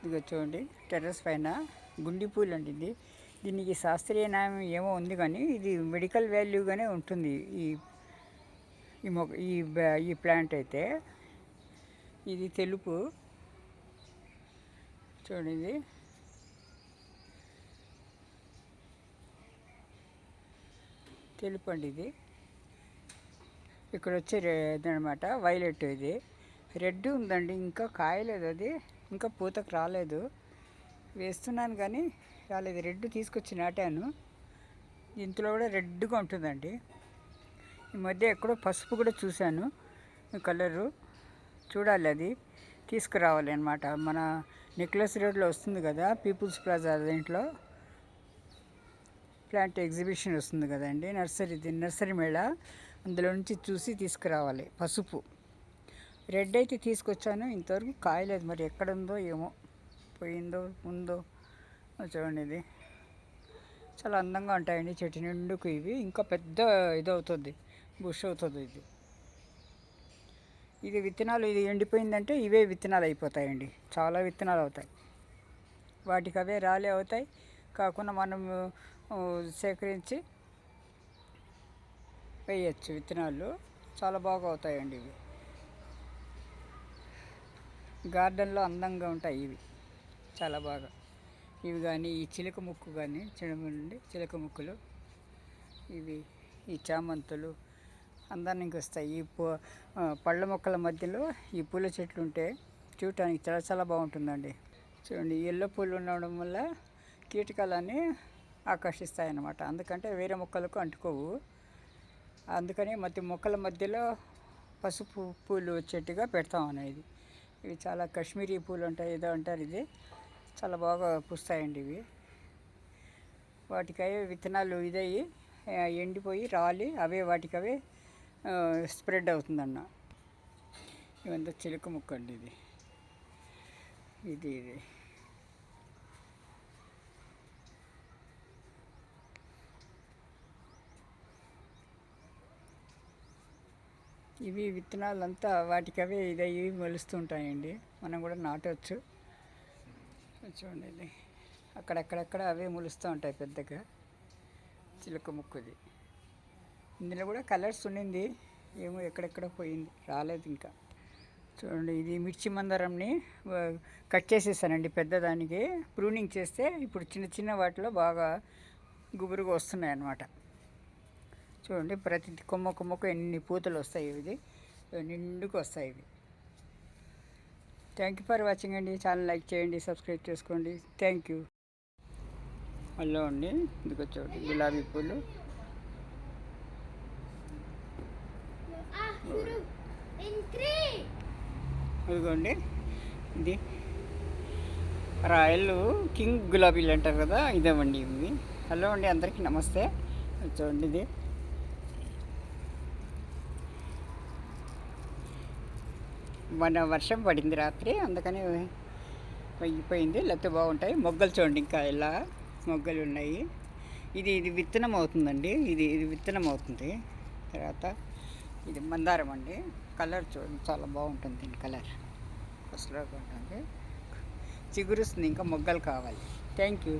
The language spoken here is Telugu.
ఇదిగో చూడండి, టెర్రస్ పైన గుండి పూలు అండి. దీనికి శాస్త్రీయ నామం ఏమో ఉంది, కానీ ఇది మెడికల్ వాల్యూగానే ఉంటుంది. ఈ ఈ మొక్క ఈ ప్లాంట్ అయితే ఇది తెలుపు. చూడండి, ఇది తెలుపు అండి. ఇది ఇక్కడ వచ్చే అనమాట వైలెట్. ఇది రెడ్ ఉందండి, ఇంకా కాయలేదు, అది ఇంకా పూతకు రాలేదు. వేస్తున్నాను కానీ రాలేదు. రెడ్ తీసుకొచ్చి నాటాను, ఇంట్లో కూడా రెడ్గా ఉంటుందండి. ఈ మధ్య ఎక్కడో పసుపు కూడా చూశాను కలరు, చూడాలి, అది తీసుకురావాలి అనమాట. మన నెక్లెస్ రోడ్లో వస్తుంది కదా, పీపుల్స్ ప్లాజా, దీంట్లో ప్లాంట్ ఎగ్జిబిషన్ వస్తుంది కదండి, నర్సరీ మేళ, అందులో నుంచి చూసి తీసుకురావాలి. పసుపు రెడ్ అయితే తీసుకొచ్చాను, ఇంతవరకు కాయలేదు, మరి ఎక్కడ ఉందో ఏమో, పోయిందో ఉందో. చూడండి, ఇది చాలా అందంగా ఉంటాయండి చెట్టు నిండుకు. ఇవి ఇంకా పెద్ద ఇదవుతుంది, బుష్ అవుతుంది. ఇది విత్తనాలు, ఇది ఎండిపోయిందంటే ఇవే విత్తనాలు అయిపోతాయండి. చాలా విత్తనాలు అవుతాయి, వాటికి అవే రాలే అవుతాయి. కాకుండా మనం సేకరించి వేయచ్చు విత్తనాలు, చాలా బాగా అవుతాయండి. ఇవి గార్డెన్లో అందంగా ఉంటాయి ఇవి, చాలా బాగా. ఇవి కానీ ఈ చిలక ముక్కు కానీ చిన్నగుండి చిలక ముక్కులు, ఇవి ఈ చామంతులు అందానికి వస్తాయి. ఈ పళ్ళ మొక్కల మధ్యలో ఈ పూల చెట్లు ఉంటే చూడటానికి చాలా చాలా బాగుంటుందండి. చూడండి, ఎల్లో పూలు ఉండడం వల్ల కీటకాలని ఆకర్షిస్తాయన్నమాట. అందుకంటే వేరే మొక్కలకు అంటుకోవు, అందుకని మొక్కల మధ్యలో పసుపు పూలు వచ్చేట్టుగా పెడతాం అనేది. ఇవి చాలా కాశ్మీరీ పూలు ఉంటాయి, ఏదో అంటారు, ఇది చాలా బాగా పూస్తాయండి. ఇవి వాటికవే విత్తనాలు ఇదయ్యి ఎండిపోయి రాలి అవే వాటికవే స్ప్రెడ్ అవుతుందన్న. ఇవంతా చిలుక ముక్క అండి. ఇది ఇవి విత్తనాలంతా వాటికవే ఇదయ్యి మొలుస్తుంటాయండి, మనం కూడా నాటవచ్చు. చూడండి, ఇది అక్కడక్కడక్కడ అవే మొలుస్తూ ఉంటాయి పెద్దగా. చిలక ముక్కుది, ఇందులో కూడా కలర్స్ ఉండింది, ఏమో ఎక్కడెక్కడ పోయింది, రాలేదు ఇంకా. చూడండి, ఇది మిర్చి మందారంని కట్ చేసేసానండి పెద్దదానికి. ప్రూనింగ్ చేస్తే ఇప్పుడు చిన్న చిన్న వాటిలో బాగా గుబురుగా వస్తున్నాయి అన్నమాట. చూడండి, ప్రతి కొమ్మకు ఎన్ని పూతలు వస్తాయి, ఇది నిండుకు వస్తాయి ఇవి. థ్యాంక్ యూ ఫర్ వాచింగ్ అండి. ఛానల్ లైక్ చేయండి, సబ్స్క్రైబ్ చేసుకోండి. Thank you. హలో అండి, ఇదిగో చూడండి, గులాబీ పూలు. ఇదిగోండి, ఇది రాయల్ కింగ్ గులాబీలు అంటారు కదా, ఇదేమండి ఇవి. హలో అండి, అందరికీ నమస్తే. చూడండి, ఇది మన వర్షం పడింది రాత్రి, అందుకని పోయింది, లేకపోతే బాగుంటాయి. మొగ్గలు చూడండి, ఇంకా ఇలా మొగ్గలు ఉన్నాయి. ఇది విత్తనం అవుతుందండి, ఇది విత్తనం అవుతుంది. తర్వాత ఇది మందారం అండి. కలర్ చూడండి, చాలా బాగుంటుంది. దీని కలర్ ఫస్ట్గా ఉంటుంది, చిగురుస్తుంది, ఇంకా మొగ్గలు కావాలి. Thank you.